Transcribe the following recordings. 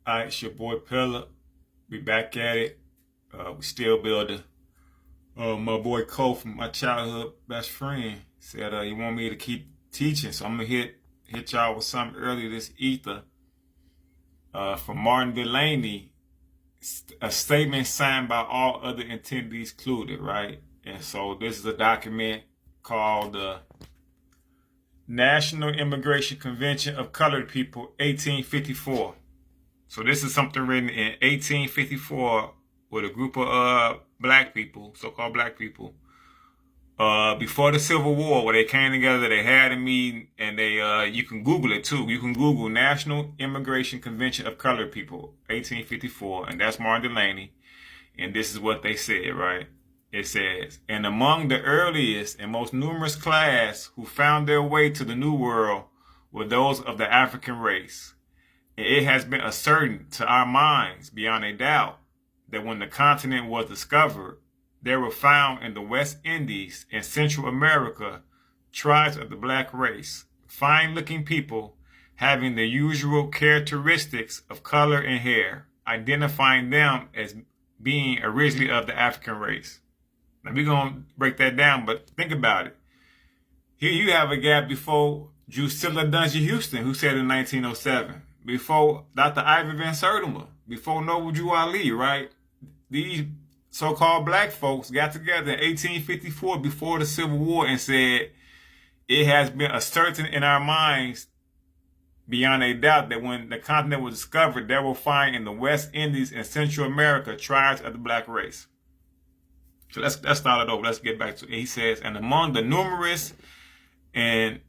All right, it's your boy Pillar. We back at it. We still building. My boy Cole from my childhood best friend said he want me to keep teaching, so I'm gonna hit y'all with something earlier this ether from Martin Delany, a statement signed by all other attendees included, right? And so this is a document called the National Immigration Convention of Colored People, 1854. So this is something written in 1854 with a group of black people, so-called black people, before the Civil War, where they came together, they had a meeting, and they you can Google it too. You can Google National Immigration Convention of Colored People, 1854, and that's Martin Delany. And this is what they said, right? It says, and among the earliest and most numerous class who found their way to the New World were those of the African race. It has been ascertained to our minds beyond a doubt that when the continent was discovered, there were found in the West Indies and Central America tribes of the black race, fine-looking people having the usual characteristics of color and hair, identifying them as being originally of the African race. Now we're going to break that down, but think about it. Here you have a gap before Drusilla Dungy Houston, who said in 1907. Before Dr. Ivor Van Sertima, before Noble Drew Ali, right? These so-called black folks got together in 1854 before the Civil War and said, it has been ascertained in our minds beyond a doubt that when the continent was discovered, there were found in the West Indies and Central America tribes of the black race. So let's start it over. Let's get back to it. He says, and among the numerous and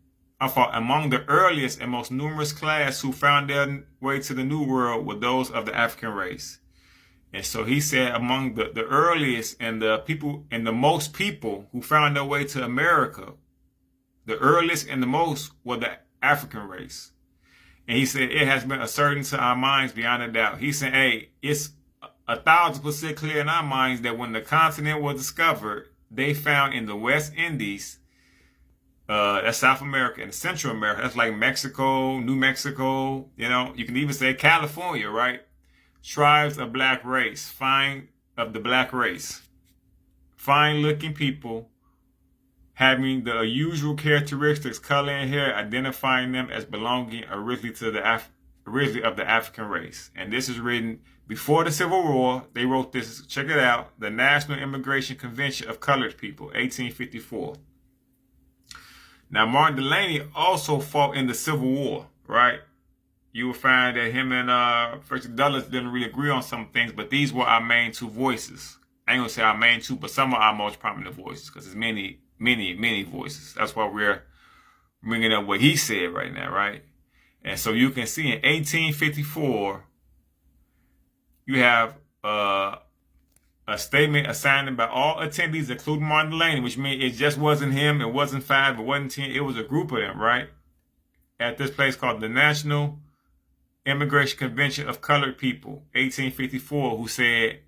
among the earliest and most numerous class who found their way to the New World were those of the African race. And so he said among the earliest and the people and the most people who found their way to America, the earliest and the most were the African race. And he said, it has been ascertained to our minds beyond a doubt. He said, hey, it's 1,000% clear in our minds that when the continent was discovered, they found in the West Indies, that's South America, and Central America, that's like Mexico, New Mexico, you know, you can even say California, right? Tribes of black race, of the black race. Fine looking people having the usual characteristics, color and hair, identifying them as belonging originally to originally of the African race. And this is written before the Civil War. They wrote this, check it out, the National Immigration Convention of Colored People, 1854. Now, Martin Delany also fought in the Civil War, right? You will find that him and Frederick Douglass didn't really agree on some things, but these were our main two voices. I ain't gonna say our main two, but some of our most prominent voices, because there's many, many, many voices. That's why we're bringing up what he said right now, right? And so you can see in 1854, you have a statement assigned by all attendees, including Martin Delany, which means it just wasn't him, it wasn't 5, it wasn't 10, it was a group of them, right? At this place called the National Immigration Convention of Colored People, 1854, who said,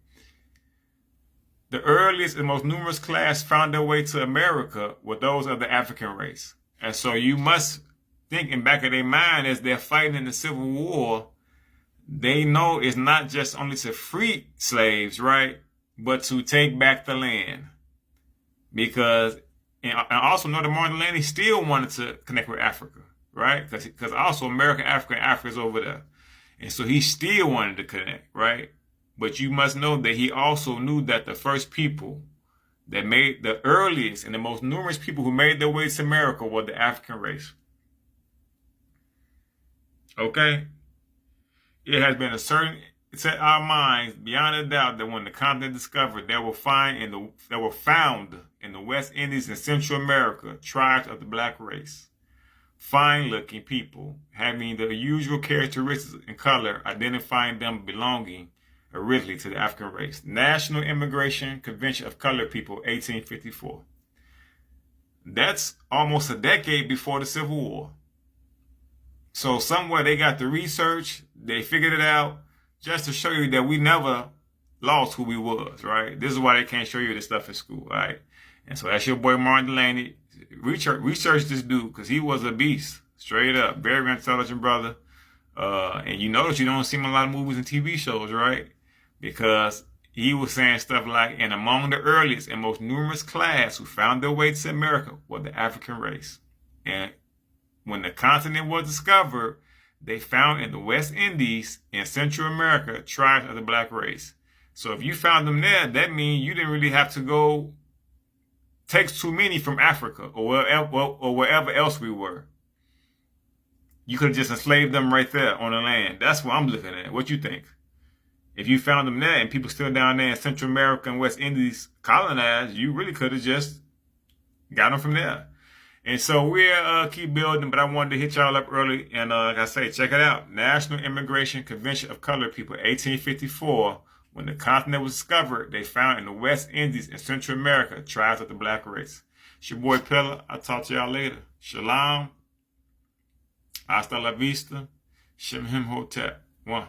the earliest and most numerous class found their way to America were those of the African race. And so you must think in back of their mind as they're fighting in the Civil War, they know it's not just only to free slaves, right? But to take back the land. Because, and also know that Martin Delany still wanted to connect with Africa, right? Because also America, Africa is over there. And so he still wanted to connect, right? But you must know that he also knew that the first people that made the earliest and the most numerous people who made their way to America were the African race. Okay? It has been ascertained to our minds beyond a doubt that when the continent discovered, there were found in the West Indies and Central America tribes of the black race, fine-looking people having the usual characteristics and color, identifying them belonging originally to the African race. National Immigration Convention of Colored People, 1854. That's almost a decade before the Civil War. So somewhere they got the research, they figured it out, just to show you that we never lost who we was, right? This is why they can't show you this stuff in school, right? And so that's your boy Martin Delany. Research this dude, because he was a beast, straight up. Very intelligent brother. And you notice you don't see him in a lot of movies and TV shows, right? Because he was saying stuff like, and among the earliest and most numerous class who found their way to America was the African race. And when the continent was discovered, they found in the West Indies and Central America tribes of the black race. So if you found them there, that means you didn't really have to go take too many from Africa or wherever else we were. You could have just enslaved them right there on the land. That's what I'm looking at. What you think? If you found them there and people still down there in Central America and West Indies colonized, you really could have just got them from there. And so we'll keep building, but I wanted to hit y'all up early. And like I say, check it out. National Immigration Convention of Colored People, 1854. When the continent was discovered, they found in the West Indies and Central America tribes of the black race. It's your boy Pella. I'll talk to y'all later. Shalom. Hasta la vista. Shem Him Hotep. One.